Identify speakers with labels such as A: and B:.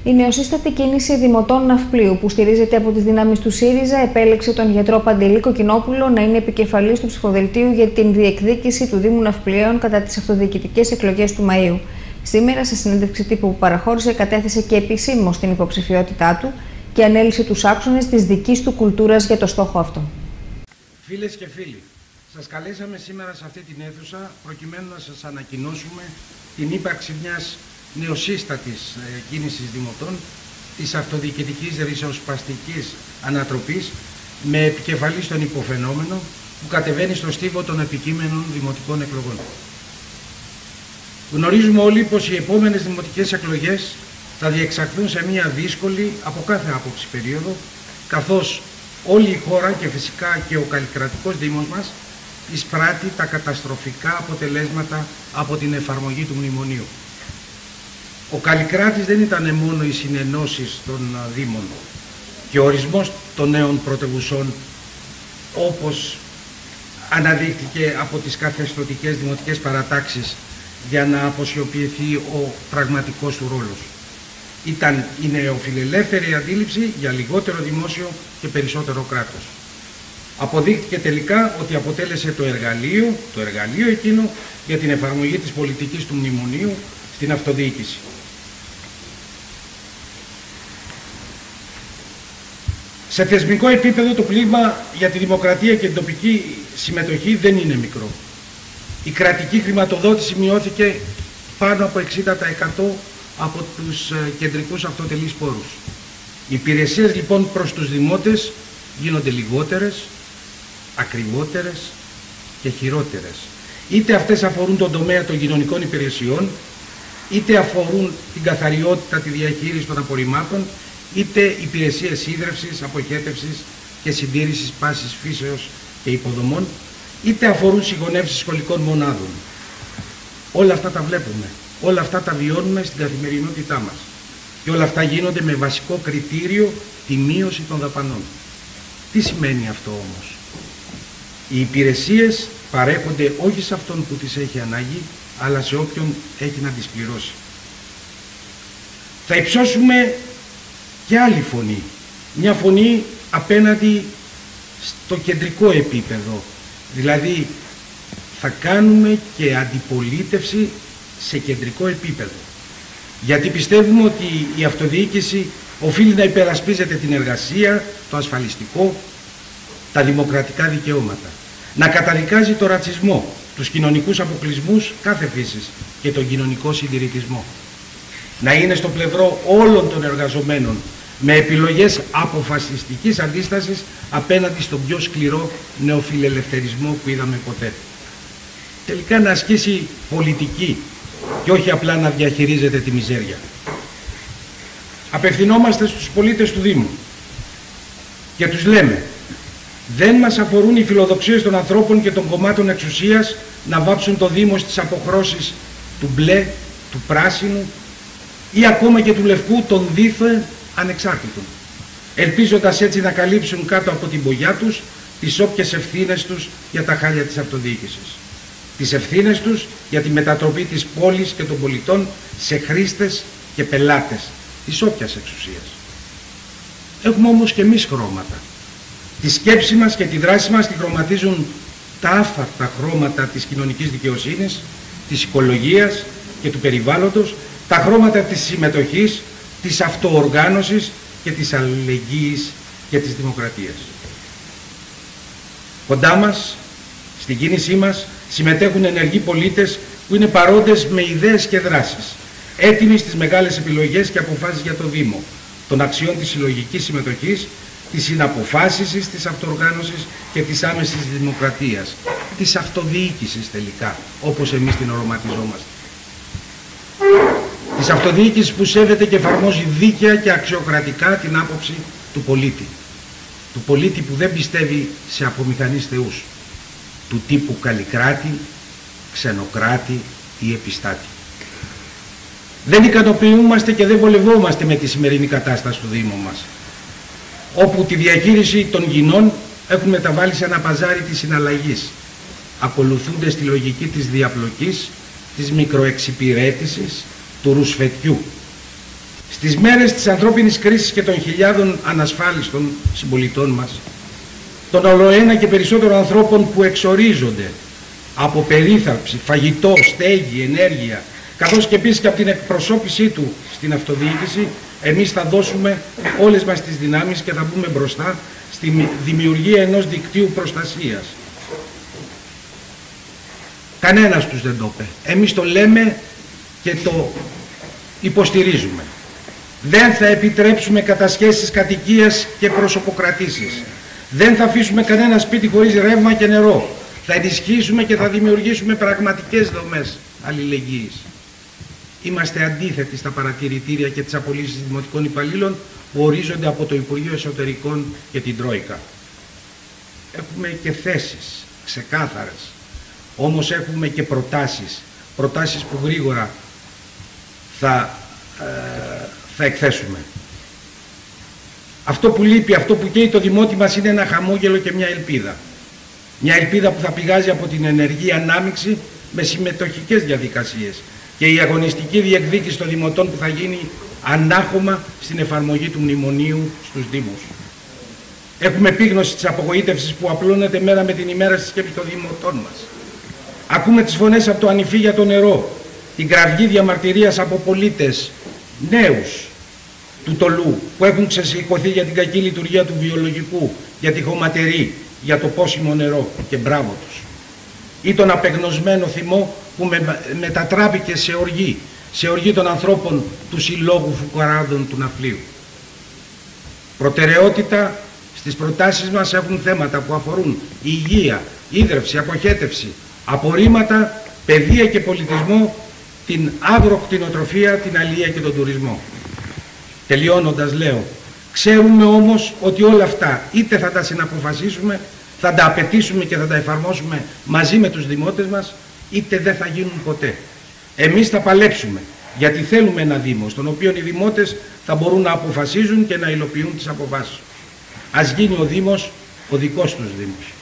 A: Η νεοσύστατη κίνηση Δημοτών Ναυπλίου, που στηρίζεται από τις δυνάμεις του ΣΥΡΙΖΑ, επέλεξε τον γιατρό Παντελή Κοκκινόπουλο να είναι επικεφαλής του ψηφοδελτίου για την διεκδίκηση του Δήμου Ναυπλίων κατά τις αυτοδιοικητικές εκλογές του Μαΐου. Σήμερα, σε συνέντευξη τύπου που παραχώρησε, κατέθεσε και επισήμως την υποψηφιότητά του και ανέλησε τους άξονες της δικής του κουλτούρας για το στόχο αυτό.
B: Φίλες και φίλοι, σας καλέσαμε σήμερα σε αυτή την αίθουσα προκειμένου να σας ανακοινώσουμε την ύπαρξη μιας νεοσύστατης κίνησης δημοτών της αυτοδιοικητικής ριζοσπαστικής ανατροπής με επικεφαλή στον υποφαινόμενο που κατεβαίνει στο στίβο των επικείμενων δημοτικών εκλογών. Γνωρίζουμε όλοι πως οι επόμενες δημοτικές εκλογές θα διεξαχθούν σε μια δύσκολη από κάθε άποψη περίοδο, καθώς όλη η χώρα και φυσικά και ο καλλικρατικός Δήμος μας εισπράττει τα καταστροφικά αποτελέσματα από την εφαρμογή του μνημονίου. Ο Καλλικράτης δεν ήταν μόνο οι συνενώσεις των Δήμων και ο ορισμός των νέων πρωτευουσών, όπως αναδείχθηκε από τις καθεστωτικές δημοτικές παρατάξεις για να αποσιωπηθεί ο πραγματικός του ρόλος. Ήταν η νεοφιλελεύθερη αντίληψη για λιγότερο δημόσιο και περισσότερο κράτος. Αποδείχθηκε τελικά ότι αποτέλεσε το εργαλείο εκείνο για την εφαρμογή της πολιτικής του μνημονίου στην αυτοδιοίκηση. Σε θεσμικό επίπεδο το πλήγμα για τη δημοκρατία και την τοπική συμμετοχή δεν είναι μικρό. Η κρατική χρηματοδότηση μειώθηκε πάνω από 60% από τους κεντρικούς αυτοτελείς πόρους. Οι υπηρεσίες λοιπόν προς τους δημότες γίνονται λιγότερες, ακριβότερες και χειρότερες. Είτε αυτές αφορούν τον τομέα των κοινωνικών υπηρεσιών, είτε αφορούν την καθαριότητα, τη διαχείριση των απορριμμάτων, είτε υπηρεσίες ίδρευσης, αποχέτευσης και συντήρησης πάσης φύσεως και υποδομών, είτε αφορούν συγχωνεύσεις σχολικών μονάδων. Όλα αυτά τα βλέπουμε, όλα αυτά τα βιώνουμε στην καθημερινότητά μας. Και όλα αυτά γίνονται με βασικό κριτήριο τη μείωση των δαπανών. Τι σημαίνει αυτό όμως? Οι υπηρεσίες παρέχονται όχι σε αυτόν που τις έχει ανάγκη, αλλά σε όποιον έχει να τις πληρώσει. Θα υψώσουμε και άλλη φωνή, μια φωνή απέναντι στο κεντρικό επίπεδο, δηλαδή θα κάνουμε και αντιπολίτευση σε κεντρικό επίπεδο, γιατί πιστεύουμε ότι η αυτοδιοίκηση οφείλει να υπερασπίζεται την εργασία, το ασφαλιστικό, τα δημοκρατικά δικαιώματα, να καταδικάζει το ρατσισμό, τους κοινωνικούς αποκλεισμούς κάθε φύσης και τον κοινωνικό συντηρητισμό, να είναι στο πλευρό όλων των εργαζομένων με επιλογές αποφασιστικής αντίστασης απέναντι στον πιο σκληρό νεοφιλελευθερισμό που είδαμε ποτέ. Τελικά να ασκήσει πολιτική και όχι απλά να διαχειρίζεται τη μιζέρια. Απευθυνόμαστε στους πολίτες του Δήμου και τους λέμε: δεν μας αφορούν οι φιλοδοξίες των ανθρώπων και των κομμάτων εξουσίας να βάψουν το Δήμο στις αποχρώσεις του μπλε, του πράσινου ή ακόμα και του λευκού των δίθεν ανεξάρτητων, ελπίζοντας έτσι να καλύψουν κάτω από την μπογιά τους τις όποιες ευθύνες τους για τα χάλια της αυτοδιοίκησης. Τις ευθύνες τους για τη μετατροπή της πόλης και των πολιτών σε χρήστες και πελάτες της όποιας εξουσίας. Έχουμε όμως και εμείς χρώματα. Τη σκέψη μας και τη δράση μας τη χρωματίζουν τα άφαρτα χρώματα της κοινωνικής δικαιοσύνης, της οικολογίας και του περιβάλλοντος, τα χρώματα της συμμετοχής, της αυτοοργάνωσης και της αλληλεγγύης και της δημοκρατίας. Κοντά μας, στην κίνησή μας, συμμετέχουν ενεργοί πολίτες που είναι παρόντες με ιδέες και δράσεις, έτοιμοι στις μεγάλες επιλογές και αποφάσεις για το Δήμο, των αξιών της συλλογικής συμμετοχής, της συναποφάσισης, της αυτοοργάνωσης και της άμεσης δημοκρατίας, της αυτοδιοίκησης τελικά, όπως εμείς την οραματιζόμαστε. Της αυτοδιοίκησης που σέβεται και εφαρμόζει δίκαια και αξιοκρατικά την άποψη του πολίτη. Του πολίτη που δεν πιστεύει σε απομηχανείς θεούς, του τύπου καλλικράτη, ξενοκράτη ή επιστάτη. Δεν ικανοποιούμαστε και δεν βολευόμαστε με τη σημερινή κατάσταση του Δήμου μας, όπου τη διαχείριση των γινών έχουν μεταβάλει σε ένα παζάρι της συναλλαγής, ακολουθούνται στη λογική της διαπλοκής, της μικροεξυπηρέτησης, του ρουσφετιού. Στις μέρες της ανθρώπινης κρίσης και των χιλιάδων ανασφάλιστων συμπολιτών μας, των ολοένα και περισσότερων ανθρώπων που εξορίζονται από περίθαλψη, φαγητό, στέγη, ενέργεια, καθώς και επίσης και από την εκπροσώπησή του στην αυτοδιοίκηση, εμείς θα δώσουμε όλες μας τις δυνάμεις και θα μπούμε μπροστά στη δημιουργία ενός δικτύου προστασίας. Κανένας τους δεν το είπε. Εμείς το λέμε και το υποστηρίζουμε. Δεν θα επιτρέψουμε κατασχέσεις κατοικίας και προσωποκρατήσεις. Δεν θα αφήσουμε κανένα σπίτι χωρίς ρεύμα και νερό. Θα ενισχύσουμε και θα δημιουργήσουμε πραγματικές δομές αλληλεγγύης. Είμαστε αντίθετοι στα παρατηρητήρια και τις απολύσεις δημοτικών υπαλλήλων που ορίζονται από το Υπουργείο Εσωτερικών και την Τρόικα. Έχουμε και θέσεις ξεκάθαρες, όμως έχουμε και προτάσεις που γρήγορα θα εκθέσουμε. Αυτό που λείπει, αυτό που καίει το δημότη μας είναι ένα χαμόγελο και μια ελπίδα. Μια ελπίδα που θα πηγάζει από την ενεργή ανάμειξη με συμμετοχικές διαδικασίες και η αγωνιστική διεκδίκηση των δημοτών που θα γίνει ανάχωμα στην εφαρμογή του μνημονίου στους Δήμους. Έχουμε επίγνωση της απογοήτευσης που απλώνεται μέρα με την ημέρα στη σκέψη των δημοτών μας. Ακούμε τις φωνές από το Ανηφί για το νερό, την κραυγή διαμαρτυρίας από πολίτες, νέους του Τολού, που έχουν ξεσηκωθεί για την κακή λειτουργία του βιολογικού, για τη χωματερή, για το πόσιμο νερό, και μπράβο τους. Ή τον απεγνωσμένο θυμό που μετατράπηκε σε οργή των ανθρώπων του Συλλόγου Φουκαράδων του Ναυπλίου. Προτεραιότητα στις προτάσεις μας έχουν θέματα που αφορούν υγεία, ίδρυυση, αποχέτευση, απορρίμματα, παιδεία και πολιτισμό, την αγροκτηνοτροφία, την αλεία και τον τουρισμό. Τελειώνοντας λέω, ξέρουμε όμως ότι όλα αυτά είτε θα τα συναποφασίσουμε, θα τα απαιτήσουμε και θα τα εφαρμόσουμε μαζί με τους δημότες μας, είτε δεν θα γίνουν ποτέ. Εμείς θα παλέψουμε, γιατί θέλουμε ένα Δήμο, στον οποίο οι δημότες θα μπορούν να αποφασίζουν και να υλοποιούν τις αποφάσεις. Ας γίνει ο Δήμος ο δικός τους Δήμος.